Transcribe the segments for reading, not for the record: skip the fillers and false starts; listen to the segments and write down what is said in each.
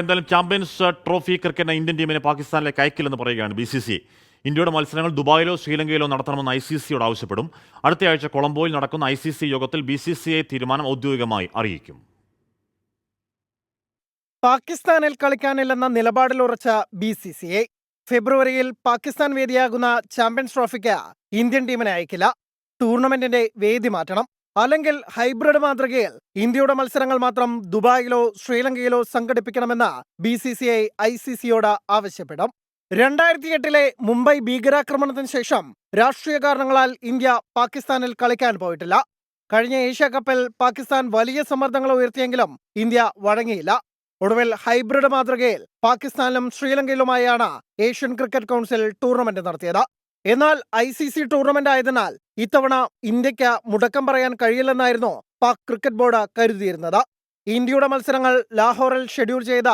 എന്തായാലും champions trophy ക്രിക്കറ്റിന് Indian ടീമിനെ പാകിസ്ഥാനിലേക്ക് അയക്കില്ലെന്ന് പറയുകയാണ് BCCI. ഇന്ത്യയുടെ മത്സരങ്ങൾ ദുബായിലോ ശ്രീലങ്കയിലോ നടത്തണമെന്ന് ICCയോട് ആവശ്യപ്പെടും. അടുത്തയാഴ്ച കൊളംബോയിൽ നടക്കുന്ന ICC യോഗത്തിൽ BCCI തീരുമാനം ഔദ്യോഗികമായി അറിയിക്കും. പാകിസ്ഥാനിൽ കളിക്കാനില്ലെന്ന നിലപാടിലുറച്ച BCCI ഫെബ്രുവരിയിൽ പാകിസ്ഥാൻ വേദിയാകുന്ന ചാമ്പ്യൻസ് ട്രോഫിക്ക് ഇന്ത്യൻ ടീമിനെ അയക്കില്ല. ടൂർണമെന്റിന്റെ വേദി മാറ്റണം, അല്ലെങ്കിൽ ഹൈബ്രിഡ് മാതൃകയിൽ ഇന്ത്യയുടെ മത്സരങ്ങൾ മാത്രം ദുബായിലോ ശ്രീലങ്കയിലോ സംഘടിപ്പിക്കണമെന്ന് BCCI ICCയോട് ആവശ്യപ്പെടും. 2008 മുംബൈ ഭീകരാക്രമണത്തിന് ശേഷം രാഷ്ട്രീയ കാരണങ്ങളാൽ ഇന്ത്യ പാകിസ്ഥാനിൽ കളിക്കാൻ പോയിട്ടില്ല. കഴിഞ്ഞ ഏഷ്യ കപ്പിൽ പാകിസ്ഥാൻ വലിയ സമ്മർദ്ദങ്ങൾ ഉയർത്തിയെങ്കിലും ഇന്ത്യ വഴങ്ങിയില്ല. ഒടുവിൽ ഹൈബ്രിഡ് മാതൃകയിൽ പാകിസ്ഥാനിലും ശ്രീലങ്കയിലുമായാണ് ഏഷ്യൻ ക്രിക്കറ്റ് കൗൺസിൽ ടൂർണമെന്റ് നടത്തിയത്. എന്നാൽ ICC ടൂർണമെന്റ് ആയതിനാൽ ഇത്തവണ ഇന്ത്യക്ക് മുടക്കം പറയാൻ കഴിയില്ലെന്നായിരുന്നു പാക് ക്രിക്കറ്റ് ബോർഡ് കരുതിയിരുന്നത്. ഇന്ത്യയുടെ മത്സരങ്ങൾ ലാഹോറിൽ ഷെഡ്യൂൾ ചെയ്ത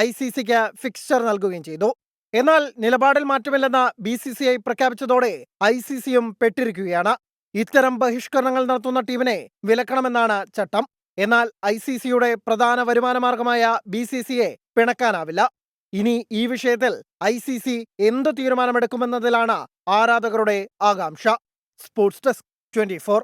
ICCക്ക് ഫിക്സ്ചർ നൽകുകയും ചെയ്തു. എന്നാൽ നിലപാടിൽ മാറ്റമില്ലെന്ന് BCCI പ്രഖ്യാപിച്ചതോടെ ICCയും പെട്ടിരിക്കുകയാണ്. ഇത്തരം ബഹിഷ്കരണങ്ങൾ നടത്തുന്ന ടീമിനെ വിലക്കണമെന്നാണ് ചട്ടം. എന്നാൽ ICCയുടെ പ്രധാന വരുമാനമാർഗമായ BCCയെ പിണക്കാനാവില്ല. ഇനി ഈ വിഷയത്തിൽ ICC എന്ത് തീരുമാനമെടുക്കുമെന്നതിലാണ് ആരാധകരുടെ ആകാംക്ഷ. Sports desk 24.